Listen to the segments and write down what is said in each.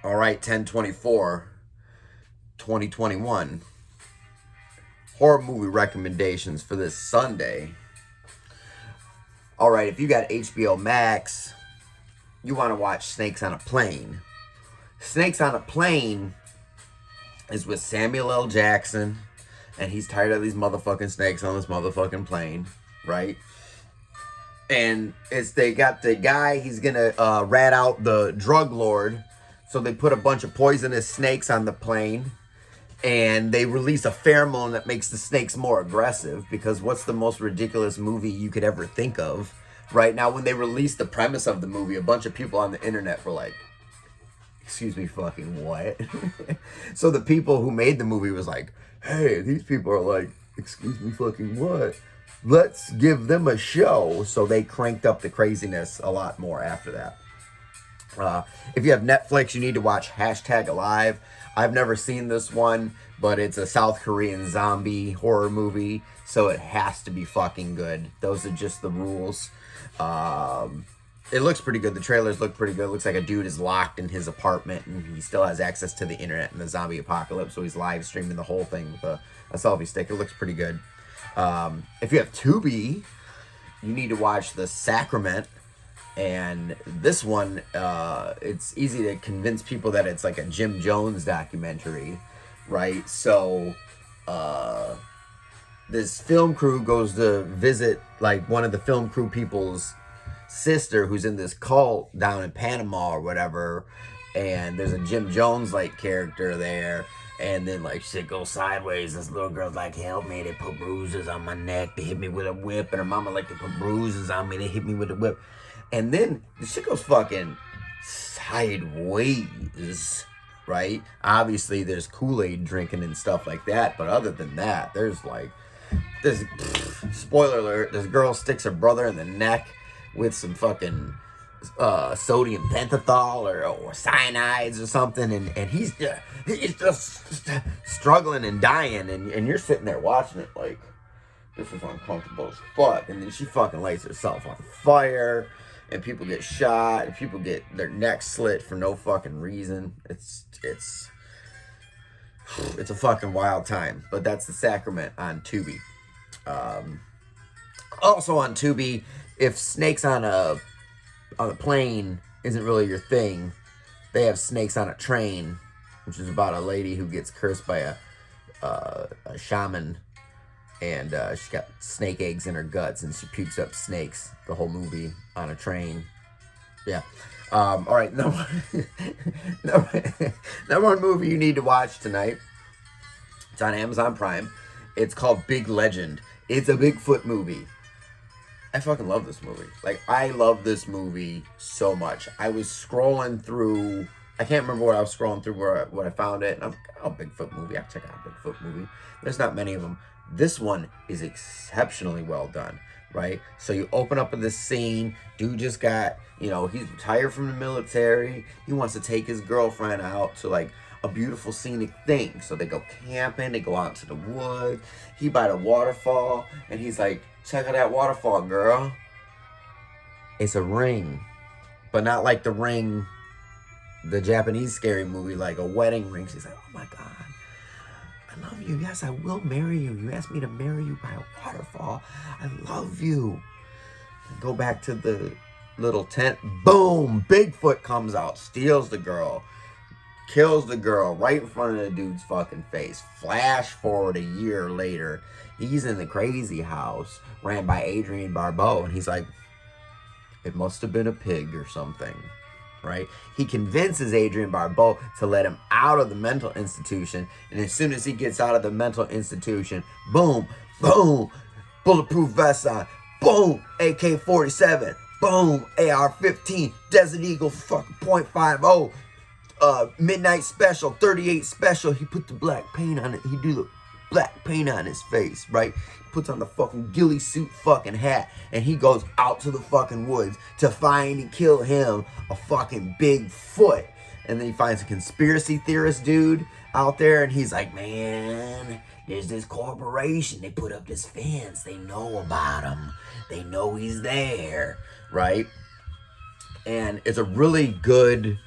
All right, 10/24, 2021. Horror movie recommendations for this Sunday. All right, if you got HBO Max, you want to watch Snakes on a Plane. Snakes on a Plane is with Samuel L. Jackson, and he's tired of these motherfucking snakes on this motherfucking plane, right? And they got the guy, he's gonna rat out the drug lord, so they put a bunch of poisonous snakes on the plane, and they release a pheromone that makes the snakes more aggressive, because what's the most ridiculous movie you could ever think of? Right now, when they released the premise of the movie, a bunch of people on the internet were like, excuse me, fucking what? So the people who made the movie was like, hey, these people are like, excuse me, fucking what? Let's give them a show. So they cranked up the craziness a lot more after that. If you have Netflix, you need to watch #Alive. I've never seen this one, but it's a South Korean zombie horror movie, so it has to be fucking good. Those are just the rules. It looks pretty good. The trailers look pretty good. It looks like a dude is locked in his apartment and he still has access to the internet in the zombie apocalypse, so he's live streaming the whole thing with a selfie stick. It looks pretty good. If you have Tubi, you need to watch The Sacrament. And this one, it's easy to convince people that it's like a Jim Jones documentary, right? So, this film crew goes to visit like one of the film crew people's sister who's in this cult down in Panama or whatever, and there's a Jim Jones like character there, and then like shit goes sideways. This little girl's like, help me, they put bruises on my neck, they hit me with a whip, and her mama like, they put bruises on me, they hit me with a whip. And then the shit goes fucking sideways, right? Obviously there's Kool-Aid drinking and stuff like that, but other than that, there's like this, spoiler alert, this girl sticks her brother in the neck with some fucking sodium pentothal or cyanides or something, and he's just struggling and dying, and you're sitting there watching it like, this is uncomfortable as fuck. And then she fucking lights herself on fire, and people get shot, and people get their necks slit for no fucking reason. It's a fucking wild time. But that's The Sacrament on Tubi. Also on Tubi, if snakes on a plane isn't really your thing, they have Snakes on a Train, which is about a lady who gets cursed by a shaman, and she's got snake eggs in her guts, and she pukes up snakes the whole movie on a train. Yeah. All right, number one movie you need to watch tonight. It's on Amazon Prime. It's called Big Legend. It's a Bigfoot movie. I fucking love this movie. Like, I love this movie so much. I was scrolling through, I can't remember what I was scrolling through, when I found it, and I'm like, oh, Bigfoot movie, I'll check out a Bigfoot movie. There's not many of them. This one is exceptionally well done, right? So you open up with this scene, dude just got, he's retired from the military, he wants to take his girlfriend out to like a beautiful scenic thing. So they go camping, they go out to the woods, he by the waterfall, and he's like, check out that waterfall, girl. It's a ring, but not like the Ring, the Japanese scary movie, like a wedding ring. She's like, oh my God, I love you. Yes, I will marry you. You asked me to marry you by a waterfall. I love you. Go back to the little tent. Boom! Bigfoot comes out, steals the girl, kills the girl right in front of the dude's fucking face. Flash forward a year later, he's in the crazy house ran by Adrienne Barbeau, and he's like, it must have been a pig or something, right? He convinces Adrienne Barbeau to let him out of the mental institution, and as soon as he gets out of the mental institution, boom, boom, bulletproof vest on, boom, AK-47, boom, AR-15, Desert Eagle fucking .50, midnight special, 38 special. He put the black paint on it. He do the black paint on his face, right? He puts on the fucking ghillie suit fucking hat, and he goes out to the fucking woods to find and kill him a fucking Bigfoot. And then he finds a conspiracy theorist dude out there, and he's like, man, there's this corporation. They put up this fence. They know about him. They know he's there, right? And it's a really good,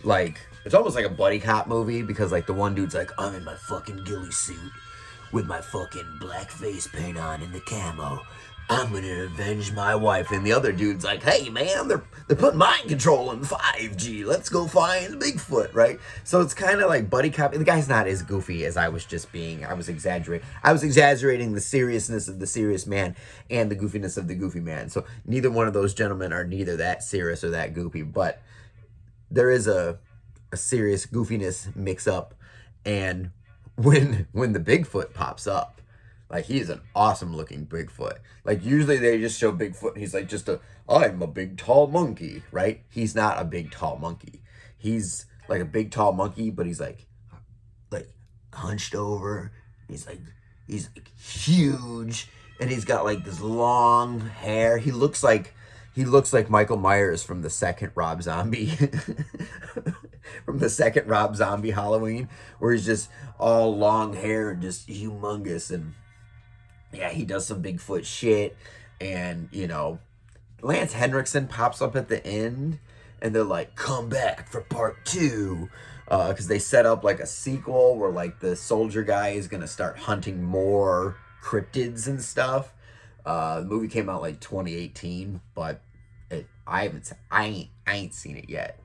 like, It's almost like a buddy cop movie because like the one dude's like, I'm in my fucking ghillie suit with my fucking black face paint on and the camo. I'm gonna avenge my wife. And the other dude's like, hey man, they're putting mind control in 5G. Let's go find Bigfoot, right? So it's kind of like buddy cop. The guy's not as goofy as I was just being. I was exaggerating the seriousness of the serious man and the goofiness of the goofy man. So neither one of those gentlemen are neither that serious or that goofy, but there is a serious goofiness mix up. And when the Bigfoot pops up, like, he's an awesome looking Bigfoot. Like, usually they just show Bigfoot and he's like I'm a big tall monkey, right? He's not a big tall monkey. He's like a big tall monkey, but he's like hunched over. He's like huge, and he's got like this long hair. He looks like Michael Myers from the second Rob Zombie from the second Rob Zombie Halloween, where he's just all long hair and just humongous. And yeah, he does some Bigfoot shit. And Lance Henriksen pops up at the end, and they're like, come back for part 2, because they set up like a sequel where like the soldier guy is gonna start hunting more cryptids and stuff. The movie came out like 2018, but I ain't seen it yet.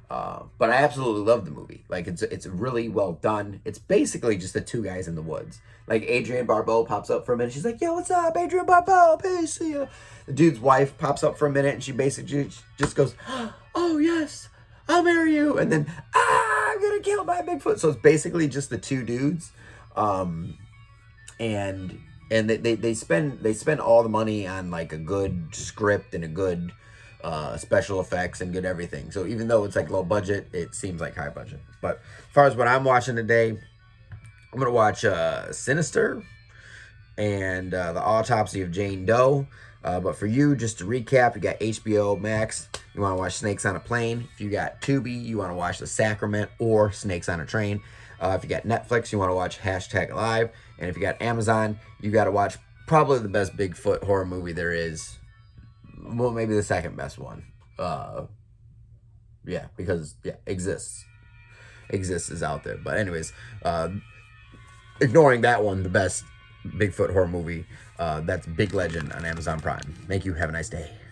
But I absolutely love the movie. Like, it's really well done. It's basically just the two guys in the woods. Like, Adrienne Barbeau pops up for a minute. She's like, yo, what's up, Adrienne Barbeau? Peace, see ya. The dude's wife pops up for a minute, and she basically just goes, oh, yes, I'll marry you. And then, I'm gonna kill my Bigfoot. So it's basically just the two dudes. And they spend all the money on like a good script and a good special effects and good everything. So even though it's like low budget, it seems like high budget. But as far as what I'm watching today, I'm gonna watch Sinister and the Autopsy of Jane Doe. But for you, just to recap, you got HBO Max, you want to watch Snakes on a Plane. If you got Tubi, you want to watch The Sacrament or Snakes on a Train. If you got Netflix, you want to watch #Alive. And if you got Amazon, you got to watch probably the best Bigfoot horror movie there is. Well, maybe the second best one. Yeah, because, Exists is out there. But anyways, ignoring that one, the best Bigfoot horror movie, that's Big Legend on Amazon Prime. Thank you. Have a nice day.